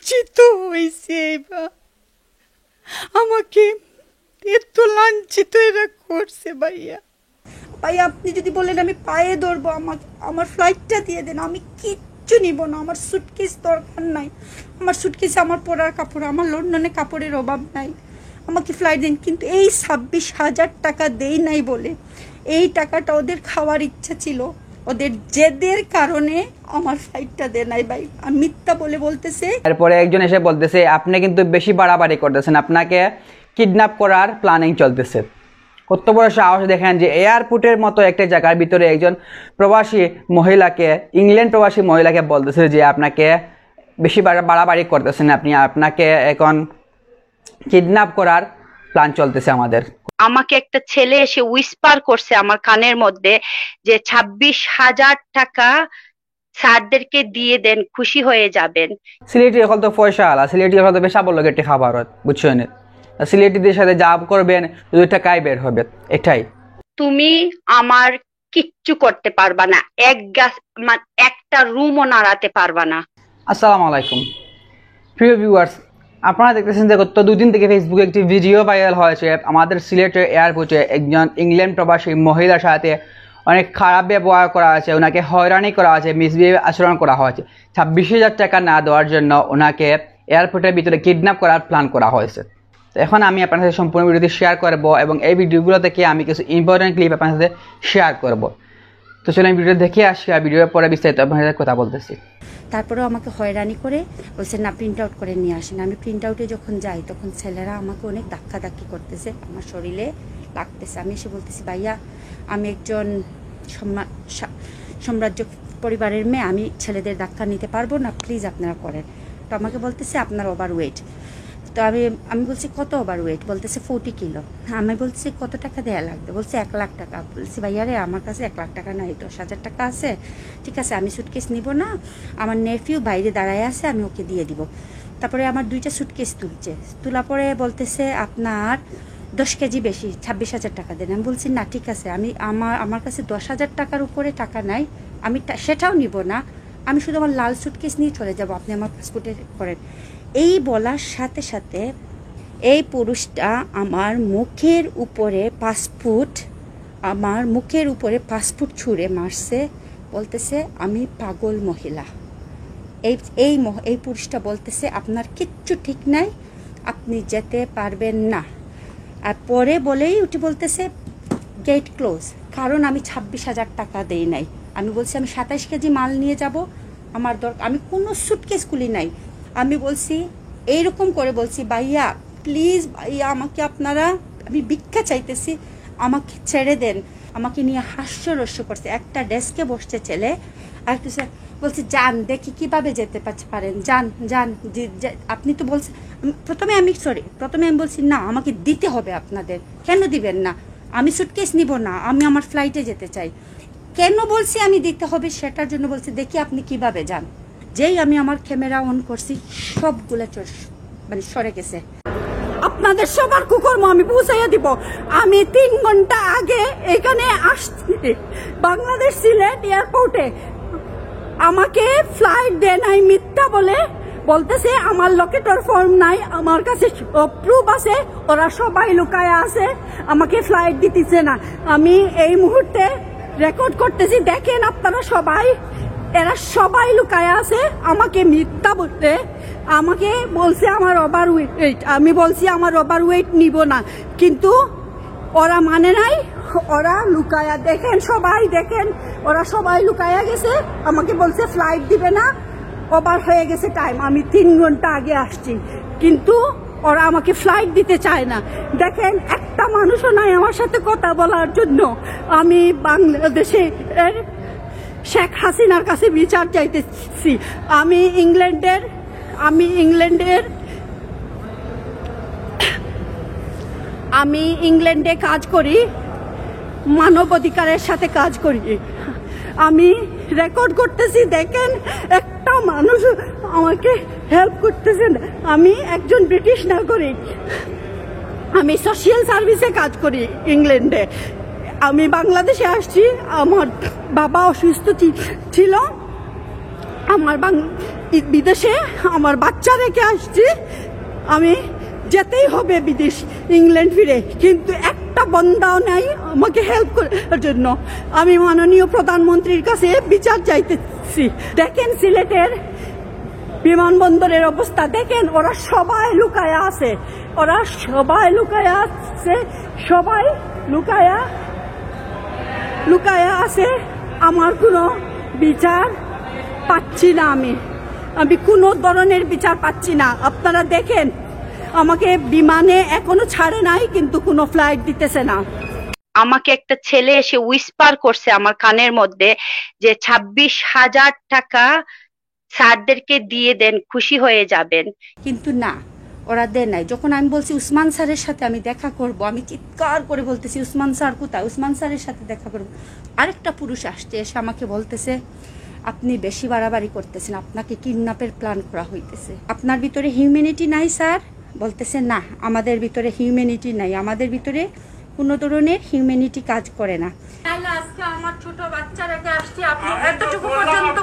লাঞ্ছিত হয়েছে এবার, আমাকে এত লাঞ্ছিত এরা করছে ভাইয়া। ভাইয়া আপনি যদি বলেন আমি পায়ে ধরবো, আমাকে আমার ফ্লাইটটা দিয়ে দেন, আমি কিচ্ছু নিব না, আমার সুটকেস দরকার নাই, আমার সুটকেসে আমার পরার কাপড়, আমার লন্ডনে কাপড়ের অভাব নাই, আমাকে ফ্লাইট দিন। কিন্তু এই 26,000 টাকা দেই নাই বলে, এই টাকাটা ওদের খাওয়ার ইচ্ছা ছিল, ওদের জেদের কারণে আমার ফ্লাইটটা দেয় নাই ভাই। আর মিথ্যা বলে বলতেছে। এরপরে একজন এসে বলতেছে আপনি কিন্তু বেশি বাড়াবাড়ি করতেছেন, আপনাকে কিডন্যাপ করার প্ল্যানিং চলতেছে। কত বড় সাহস দেখেন যে এয়ারপোর্টের মতো একটা জায়গার ভিতরে একজন প্রবাসী মহিলাকে, ইংল্যান্ড প্রবাসী মহিলাকে বলতেছে যে আপনাকে বেশি বাড়াবাড়ি করতেছেন, আপনাকে এখন কিডন্যাপ করার প্ল্যান চলতেছে আমাদের। আমাকে একটা ছেলে এসে উইসপার করছে আমার কানের মধ্যে যে 26,000 টাকা স্যারদেরকে দিয়ে দেন, খুশি হয়ে যাবেন। সিলেটি এখন তো পয়সা আলা, সিলেটি এখন তো বেশা বললো গেটে খাবার, বুঝছেন? সিলেটিদের সাথে যা করবেন 2 টাকাই বের হবে, এটাই। তুমি আমার কিচ্ছু করতে পারবা না, একটা রুমও নাড়াতে পারবা না। আসসালামু আলাইকুম প্রিয় ভিউয়ার্স, আপনারা দেখতেছেন যে গত 2 দিন থেকে ফেসবুকে একটি ভিডিও ভাইরাল হয়েছে। আমাদের সিলেটের এয়ারপোর্টে একজন ইংল্যান্ড প্রবাসী মহিলার সাথে অনেক খারাপ ব্যবহার করা হয়েছে, ওনাকে হয়রানি করা হয়েছে, মিসবিহেভ আচরণ করা হয়েছে। 26,000 টাকা না দেওয়ার জন্য ওনাকে এয়ারপোর্টের ভিতরে কিডন্যাপ করার প্ল্যান করা হয়েছে। তো এখন আমি আপনার সাথে সম্পূর্ণ ভিডিওটি শেয়ার করব এবং এই ভিডিওগুলো থেকে আমি কিছু ইম্পর্টেন্ট ক্লিপ আপনার সাথে শেয়ার করব। তো চলুন ভিডিও দেখে আসি, আর ভিডিওর পরে বিস্তারিত আপনার সাথে কথা বলতেছি। তারপরেও আমাকে হয়রানি করে বলছে না প্রিন্ট আউট করে নিয়ে আসেন। আমি প্রিন্ট আউটে যখন যাই তখন ছেলেরা আমাকে অনেক ধাক্কি করতেছে, আমার শরীরে লাগতেছে। আমি এসে বলতেছি ভাইয়া আমি একজন সাম্রাজ্য পরিবারের মেয়ে, আমি ছেলেদের ধাক্কা নিতে পারবো না, প্লিজ আপনারা করেন। তো আমাকে বলতেছে আপনার ওভার ওয়েট। তো আমি বলছি কত ওভার ওয়েট? বলতেছে 40 কিলো। আমি বলছি কত টাকা দেওয়া লাগবে? বলছে 1 লাখ টাকা। বলছি ভাইয়া রে আমার কাছে 1 লাখ টাকা নাই, 10,000 টাকা আছে। ঠিক আছে আমি সুটকেস নিব না, আমার নেফিউ বাইরে দাঁড়ায় আছে, আমি ওকে দিয়ে দিব। তারপরে আমার 2টা সুটকেস তুলছে, তোলা পরে বলতেছে আপনার 10 কেজি বেশি, 26,000 টাকা দেন। আমি বলছি না ঠিক আছে, আমার কাছে 10,000 টাকার উপরে টাকা নাই, আমি সেটাও নিব না, আমি শুধু আমার লাল সুটকেস নিয়ে চলে যাব, আপনি আমার পাসপোর্টে করেন। এই বলার সাথে সাথে এই পুরুষটা আমার মুখের উপরে পাসপোর্ট ছুঁড়ে মারছে, বলতেছে আমি পাগল মহিলা। এই পুরুষটা বলতেছে আপনার কিচ্ছু ঠিক নাই, আপনি যেতে পারবেন না। আর পরে বলেই উঠে বলতেছে গেট ক্লোজ, কারণ আমি 26,000 টাকা দেই নাই। আমি বলছি আমি 27 কেজি মাল নিয়ে যাব, আমার দরকার, আমি কোনো সুটকেস খুলি নাই। আমি বলছি এইরকম করে বলছি ভাইয়া প্লিজ ভাইয়া আমাকে আপনারা, আমি ভিক্ষা চাইতেছি, আমাকে ছেড়ে দেন। আমাকে নিয়ে হাস্যরস্য করছে, একটা ডেস্কে বসছে ছেলে, আর একটু বলছে যান দেখি কিভাবে যেতে পারেন, যান যান। আপনি তো বলছেন, প্রথমে আমি বলছি না আমাকে দিতে হবে, আপনাদের কেন দিবেন না, আমি সুটকেস নিব না, আমি আমার ফ্লাইটে যেতে চাই। কেন বলছি আমি দিতে হবে সেটার জন্য বলছি দেখি আপনি কিভাবে যান। যেই আমি আমার ক্যামেরা অন করছি সবগুলো সরে গেছে। আপনাদের সবার কুকর্ম আমি পৌঁছাইয়া দিব। আমি 3 ঘন্টা আগে এখানে আসছি বাংলাদেশ সিলেট এয়ারপোর্টে, আমাকে ফ্লাইট দেয় নাই মিথ্যা বলতেছে আমার লোকেটর ফর্ম নাই, আমার কাছে প্রুফ আছে, ওরা সবাই লুকায়া আছে, আমাকে ফ্লাইট দিতেছে না। আমি এই মুহূর্তে রেকর্ড করতেছি, দেখেন আপনারা সবাই, এরা সবাই লুকায়া আছে, আমাকে মিথ্যা বলতে, আমাকে বলছে আমার ওভার ওয়েট। আমি বলছি আমার ওভার ওয়েট নিব না, কিন্তু ওরা মানে নাই, ওরা লুকায়া, দেখেন সবাই দেখেন, ওরা সবাই লুকায়া গেছে, আমাকে বলছে ফ্লাইট দিবে না, ওভার হয়ে গেছে টাইম, আমি 3 ঘন্টা আগে আসছি, কিন্তু ওরা আমাকে ফ্লাইট দিতে চায় না। দেখেন একটা মানুষও নাই আমার সাথে কথা বলার জন্য। আমি বাংলাদেশে শেখ হাসিনার কাছে বিচার চাইতেছি। আমি ইংল্যান্ডে কাজ করি, মানবাধিকারের সাথে কাজ করি, আমি রেকর্ড করতেছি, দেখেন একটা মানুষ আমাকে হেল্প করতেছেন। আমি একজন ব্রিটিশ নাগরিক, আমি সোশ্যাল সার্ভিসে কাজ করি ইংল্যান্ডে। আমি বাংলাদেশে আসছি, আমার বাবা অসুস্থ ছিল, আমার বিদেশে আমার বাচ্চা রেখে আসছি, আমি যেতেই হবে বিদেশ, ইংল্যান্ড ফিরে, কিন্তু একটা বন্দাও নাই আমাকে হেল্প করার জন্য। আমি মাননীয় প্রধানমন্ত্রীর কাছে বিচার চাইতেছি। দেখেন সিলেটের বিমানবন্দরের অবস্থা দেখেন, ওরা সবাই লুকায়া আছে, ওরা সবাই লুকায়া আছে, সবাই লুকায়া আছে। আমার কোনো বিচার পাচ্ছি না, আমি কোনো ধরনের বিচার পাচ্ছি না। আপনারা দেখেন আমাকে বিমানে এখনো ছাড়ে নাই, কিন্তু কোনো ফ্লাইট দিতেছে না। আমাকে একটা ছেলে এসে উইসপার করছে আমার কানের মধ্যে যে 26,000 টাকা স্যারদেরকে দিয়ে দেন, খুশি হয়ে যাবেন। কিন্তু না, ওরা দেয় নাই। যখন আমি বলছি উসমান স্যারের সাথে আমি দেখা করব, আমি চিৎকার করে বলতেছি উসমান স্যার কোথায়, উসমান স্যারের সাথে দেখা করব। আরেকটা পুরুষ আসছে, এসে আমাকে বলতেছে আপনি বেশি বাড়াবাড়ি করতেছেন, আপনাকে কিডন্যাপের প্ল্যান করা হইতেছে, আপনার ভিতরে হিউম্যানিটি নাই স্যার। বলতেছে না, আমাদের ভিতরে হিউম্যানিটি নাই, আমাদের ভিতরে কোনো ধরনের হিউম্যানিটি কাজ করে না। আজকে আমার ছোট বাচ্চা রেখে আসছি, আপনি এতটুকু পর্যন্ত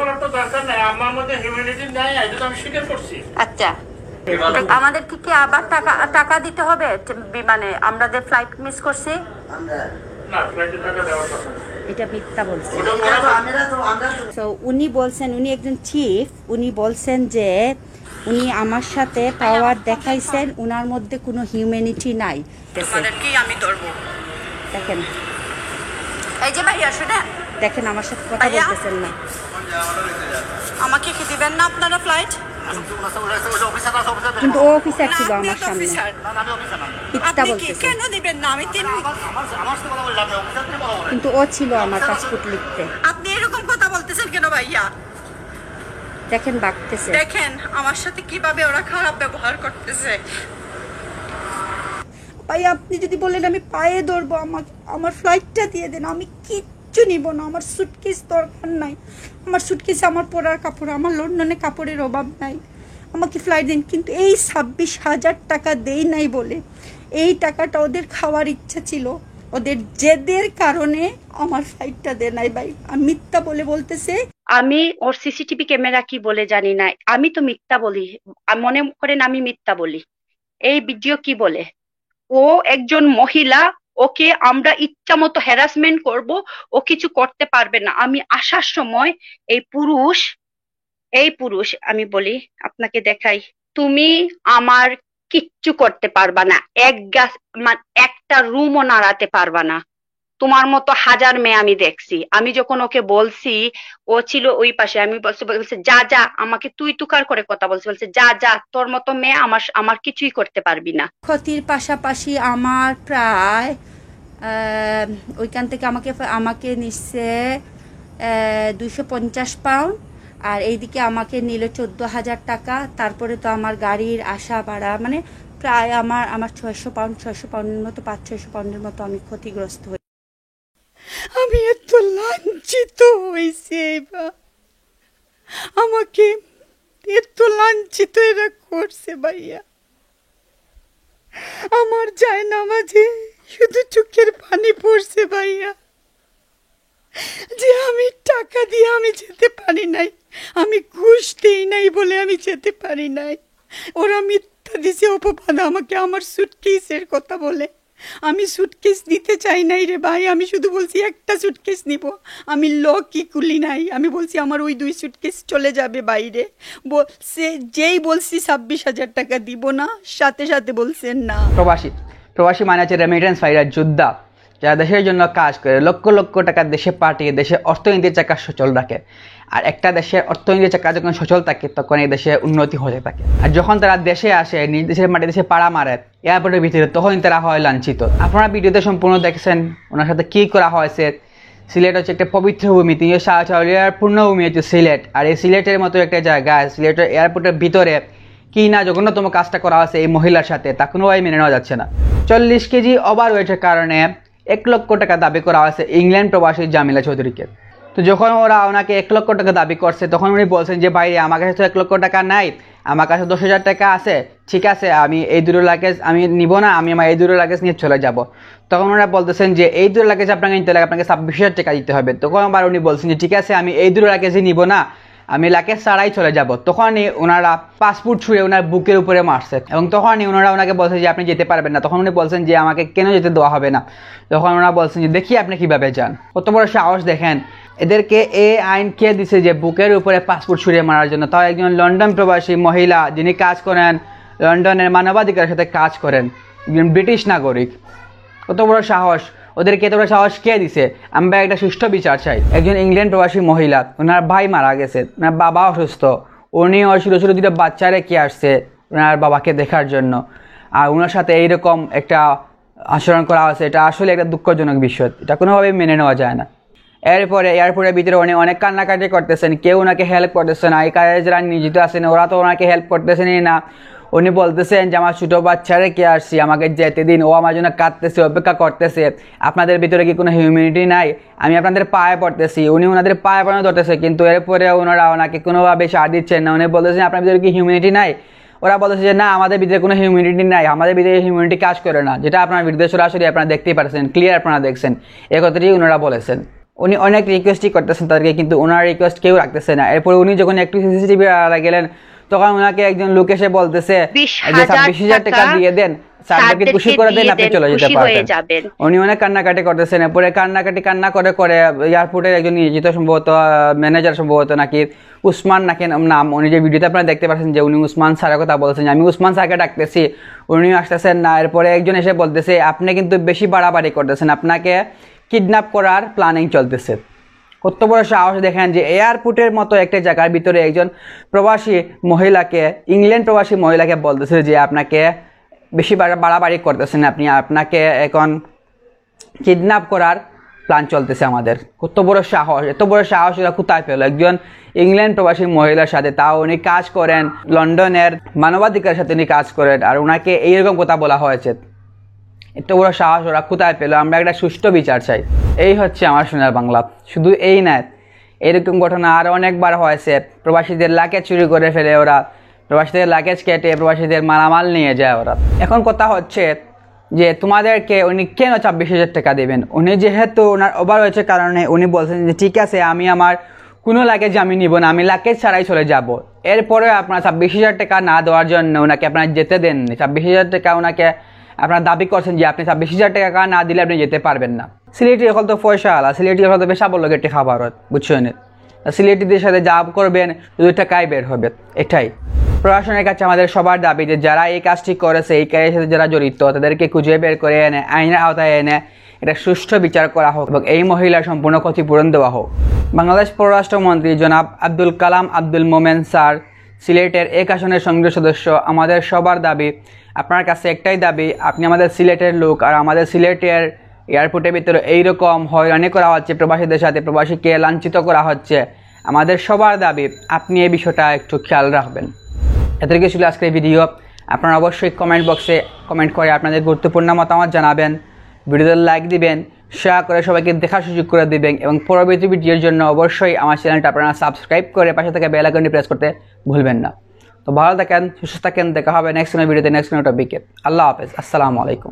বলতেছেন আমার মধ্যে হিউম্যানিটি নাই, এটা আমি স্বীকার করছি। আচ্ছা, আমাদের কি আবার টাকা দিতে হবে বিমানে, আমরা যে ফ্লাইট মিস করছি? না, ফ্লাইটে টাকা দেওয়ার কথা না। এটা মিথ্যা বলছে। তো উনি বলছেন, উনি একজন চিফ, উনি বলছেন যে উনি আমার সাথে পাওয়ার দেখাইছেন, উনার মধ্যে কোনো হিউম্যানিটি নাই। আমি ধরবো, দেখেন এই যে ভাইয়া শুনে দেখেন আমার সাথে কথা বলতেছেন না। আমাকে কি দিবেন না আপনারা ফ্লাইট? কিন্তু ও অফিসার ছিল আমার সামনে, মিথ্যা বলতেছে। কেন দিবেন না? আমি কিন্তু ও ছিল আমার পাসপোর্ট লিখতে। আপনি এরকম কথা বলতেছেন কেন ভাইয়া? দেখেন বাকতেছে, দেখেন আমার সাথে কিভাবে ওরা খারাপ ব্যবহার করতেছে। ভাই আপনি যদি বলেন আমি পায়ে ধরবো, আমার ফ্লাইটটা দিয়ে দেন, আমি কিচ্ছু নিব না, আমার সুটকেস দরকার নাই, আমার সুটকেসে আমার পরার কাপড়, আমার লন্ডনে কাপড়ের অভাব নাই, আমাকে ফ্লাইট দিন। কিন্তু এই 26,000 টাকা দেই নাই বলে, এই টাকাটা ওদের খাওয়ার ইচ্ছা ছিল, ওদের জেদের কারণে আমার ফ্লাইটটা দেয় নাই। ভাই আমি মিথ্যা বলতেছে। আমি ওর সিসিটিভি ক্যামেরা কি বলে জানি না, আমি তো মিথ্যা বলি, মনে করেন আমি মিথ্যা বলি। এই ভিডিও কি বলে, ও একজন মহিলা, ওকে আমরা ইচ্ছা মতো হ্যারাসমেন্ট করব, ও কিছু করতে পারবে না। আমি আসার সময় এই পুরুষ আমি বলি আপনাকে দেখাই, তুমি আমার কিচ্ছু করতে পারবা না, একটা রুমও নাড়াতে পারবা না, তোমার মতো হাজার মেয়ে আমি দেখছি। আমি যখন ওকে বলছি, ও ছিল ওই পাশে, আমি বলছে যা আমাকে তুই তুকার করে কথা বলছে যা তোর মতো মেয়ে আমার কিছুই করতে পারবি না। ক্ষতির পাশাপাশি আমার প্রায় ওইখান থেকে আমাকে নিচ্ছে 250 পাউন্ড, আর এইদিকে আমাকে নিল 14,000 টাকা। তারপরে তো আমার গাড়ির আসা ভাড়া, মানে প্রায় আমার 600 পাউন্ডের মতো, 500-600 পাউন্ডের মতো আমি ক্ষতিগ্রস্ত হই। আমি এত লাঞ্ছিত হয়েছি, এবার আমাকে এত লাঞ্ছিত এরা করছে ভাইয়া। আমার যায় না, মাঝে শুধু চোখের পানি পড়ছে ভাইয়া, যে আমি টাকা দিয়ে আমি যেতে পারি নাই, আমি ঘুষ দিই নাই বলে আমি যেতে পারি নাই। ওরা মিথ্যা দিছে অপবাদ আমাকে, আমার সুটকেসের কথা বলে। আমি সুটকেস নিতে চাই নাই রে ভাই, আমি শুধু বলছি একটা সুটকেস নিব, আমি লকই খুলি নাই। আমি বলছি আমার ওই 2 সুটকেস চলে যাবে বাইরে, বলছে যেই বলছি 26,000 টাকা দিব না, সাথে সাথে বলছেন না। প্রবাসী মানে হচ্ছে রেমিটেন্স ফাইটার, যোদ্ধা, যারা দেশের জন্য কাজ করে লক্ষ লক্ষ টাকা দেশে পাঠিয়ে দেশের অর্থনীতির চাকা সচল রাখে। আর একটা দেশের অর্থনীতির চাকা যখন সচল থাকে তখন এই দেশে উন্নতি হতে থাকে। আর যখন তারা দেশে আসে, নিজ দেশের মাটি দেশে পাড়া মারে এয়ারপোর্টের ভিতরে, তখন তারা হয় লাঞ্ছিত। আপনারা ভিডিওতে সম্পূর্ণ দেখেছেন ওনার সাথে কী করা হয়েছে। সিলেট হচ্ছে একটা পবিত্র ভূমি, তিনি শাহরিয়ার পূর্ণভূমি হচ্ছে সিলেট। আর এই সিলেটের মতো একটা জায়গায়, সিলেটের এয়ারপোর্টের ভিতরে কি না জঘন্যতম কাজটা করা হয়েছে এই মহিলার সাথে, তা কোনোভাবে মেনে নেওয়া যাচ্ছে না। 40 কেজি ওভার ওয়েটের কারণে 1 লক্ষ টাকা দাবি করা হয়েছে ইংল্যান্ড প্রবাসী জামিলা চৌধুরীকে। তো যখন ওরা ওনাকে 1 লক্ষ টাকা দাবি করছে, তখন উনি বলছেন যে ভাই আমার কাছে তো 1 লক্ষ টাকা নাই, আমার কাছে 10,000 টাকা আছে, ঠিক আছে আমি এই 2 লাগেজ আমি নিব না, আমি আমার এই 2 লাগেজ নিয়ে চলে যাব। তখন ওরা বলতেছেন যে এই 2 লাগেজ আপনাকে নিতে লাগে, আপনাকে 26,000 টাকা দিতে হবে। তখন আবার উনি বলছেন যে ঠিক আছে আমি এই 2 লাগেজই নিব না, আমি লাগেজ ছাড়াই চলে যাব। তখনই ওনারা পাসপোর্ট ছুঁড়ে ওনার বুকের উপরে মারছে এবং তখনই ওনারা ওনাকে বলছে যে আপনি যেতে পারবেন না। তখন উনি বলছেন যে আমাকে কেন যেতে দেওয়া হবে না। তখন ওনারা বলছেন যে দেখি আপনি কিভাবে যান। কত বড় সাহস দেখেন, এদেরকে এই আইন কে দিছে যে বুকের উপরে পাসপোর্ট ছুঁড়ে মারার জন্য, তাও একজন লন্ডন প্রবাসী মহিলা যিনি কাজ করেন লন্ডনের মানবাধিকারের সাথে কাজ করেন, একজন ব্রিটিশ নাগরিক। কত বড় সাহস, ওদেরকে এত বড় সাহস কে দিছে? আমরা একটা সুষ্ঠু বিচার চাই। একজন ইংল্যান্ড প্রবাসী মহিলা, ওনার ভাই মারা গেছে, ওনার বাবা অসুস্থ, উনি ছোটো ছোটো দুটো বাচ্চা রেখে আসছে ওনার বাবাকে দেখার জন্য, আর ওনার সাথে এইরকম একটা আচরণ করা হয়েছে। এটা আসলে একটা দুঃখজনক বিষয়, এটা কোনোভাবেই মেনে নেওয়া যায় না। এরপরে এয়ারপোর্টের ভিতরে উনি অনেক কান্নাকাটি করতেছেন, কেউ ওনাকে হেল্প করতেছে না। এই কাজে যারা নিয়োজিত আছেন ওরা তো ওনাকে হেল্প করতেছেনই না। উনি বলতেছেন যে আমার ছোটো বাচ্চা রেখে আসছি, আমাকে যেতে দিন, ও আমার জন্য কাঁদতেছে, অপেক্ষা করতেছে, আপনাদের ভিতরে কি কোনো হিউম্যানিটি নাই? আমি আপনাদের পায়ে পড়তেছি। উনি ওনাদের পায়ে পড়ানো ধরতেছে, কিন্তু এরপরে ওনারা ওনাকে কোনোভাবে সাড় দিচ্ছেন না। উনি বলতেছেন আপনার ভিতরে কি হিউম্যানিটি নাই? ওরা বলতেছে যে না, আমাদের ভিতরে কোনো হিউম্যানিটি নাই, আমাদের ভিতরে হিউম্যানিটি কাজ করে না, যেটা আপনার বিরুদ্ধে সরাসরি আপনারা দেখতেই পাচ্ছেন, ক্লিয়ার আপনারা দেখছেন। এ কথাটি ওনারা বলেছেন। উনি অনেক রিকোয়েস্টই করতেছেন তাদেরকে, কিন্তু ওনার রিকোয়েস্ট কেউ রাখতেছে না। এরপর উনি যখন একটু সিসিটিভি গেলেন তখন ওনাকে একজন লোক এসে বলতেছে যে 26,000 টাকা দিয়ে দেন, স্যারদেরকে খুশি করে দেন, আপনি চলে যেতে পারবেন। উনি অনেক কান্নাকাটি করতেছেন। এরপরে কান্না করে এয়ারপোর্টের একজন নিয়োজিত সম্ভবত ম্যানেজার, সম্ভবত নাকি উসমান নাকি নাম, উনি যে ভিডিওতে আপনারা দেখতে পাচ্ছেন যে উনি উসমান স্যারের কথা বলছেন, আমি উসমান স্যারকে ডাকতেছি, উনি আসতেছেন না। এরপরে একজন এসে বলতেছে আপনি কিন্তু বেশি বাড়াবাড়ি করতেছেন, আপনাকে কিডন্যাপ করার প্ল্যানিং চলতেছে। কত বড় সাহস দেখেন যে এয়ারপোর্টের মতো একটা জায়গার ভিতরে একজন প্রবাসী মহিলাকে, ইংল্যান্ড প্রবাসী মহিলাকে বলতেছে যে আপনাকে বেশি বাড়াবাড়ি করতেছেন, আপনাকে এখন কিডন্যাপ করার প্ল্যান চলতেছে আমাদের। কত বড় সাহস, এত বড় সাহস ওরা কোথায় পেল একজন ইংল্যান্ড প্রবাসী মহিলার সাথে? তাও উনি কাজ করেন লন্ডনের মানবাধিকারের সাথে, উনি কাজ করেন, আর ওনাকে এইরকম কথা বলা হয়েছে। এত বড় সাহস ওরা কোথায় পেল? আমরা একটা সুষ্ঠু বিচার চাই। এই হচ্ছে আমার সোনার বাংলা। শুধু এই নয়, এরকম ঘটনা আরও অনেকবার হয়েছে। প্রবাসীদের লাগেজ চুরি করে ফেলে ওরা, প্রবাসীদের লাগেজ কেটে প্রবাসীদের মালামাল নিয়ে যায় ওরা। এখন কথা হচ্ছে যে তোমাদেরকে উনি কেন 26,000 টাকা দেবেন? উনি যেহেতু ওনার ওভার হয়েছে কারণে উনি বলছেন যে ঠিক আছে, আমি আমার কোনো লাগেজ আমি নিব না, আমি লাগেজ ছাড়াই চলে যাব। এরপরে আপনার 26,000 টাকা না দেওয়ার জন্য ওনাকে আপনারা যেতে দেননি। 26,000 টাকা ওনাকে আপনারা দাবি করছেন যে আপনি 26,000 টাকা না দিলে আপনি যেতে পারবেন না। সিলেটি এখন তো পয়সা আলা, সিলেটি এখন তো পেশাবল লোক একটি খাবার, বুঝছেন? সিলেটিদের সাথে যা করবেন 2 টাকাই বের হবে। এটাই প্রশাসনের কাছে আমাদের সবার দাবি যে যারা এই কাজটি করেছে, এই কাজের সাথে যারা জড়িত, তাদেরকে খুঁজে বের করে এনে আইনের আওতায় এনে এটা সুষ্ঠু বিচার করা হোক এবং এই মহিলার সম্পূর্ণ ক্ষতিপূরণ দেওয়া হোক। বাংলাদেশ পররাষ্ট্রমন্ত্রী জনাব আব্দুল কালাম আব্দুল মোমেন স্যার, সিলেটের এক আসনের সংসদ সদস্য, আমাদের সবার দাবি, আপনার কাছে একটাই দাবি, আপনি আমাদের সিলেটের লোক, আর আমাদের সিলেটের এয়ারপোর্টের ভিতরে এইরকম হয়রানি করা হচ্ছে, প্রবাসীদের সাথে প্রবাসীকে লাঞ্ছিত করা হচ্ছে। আমাদের সবার দাবি আপনি এই বিষয়টা একটু খেয়াল রাখবেন। এতটুকু ছিল আজকের ভিডিও। আপনারা অবশ্যই কমেন্ট বক্সে কমেন্ট করে আপনাদের গুরুত্বপূর্ণ মতামত জানাবেন, ভিডিওতে লাইক দিবেন, শেয়ার করে সবাইকে দেখার সুযোগ করে দিবেন এবং পরবর্তী ভিডিওর জন্য অবশ্যই আমার চ্যানেলটা আপনারা সাবস্ক্রাইব করে পাশে থেকে বেল আইকনটি প্রেস করতে ভুলবেন না। তো ভালো থাকেন, সুস্থ থাকেন, দেখা হবে নেক্সট কোনো ভিডিওতে, নেক্সট কোনো টপিকে। আল্লাহ হাফেজ, আসসালামু আলাইকুম।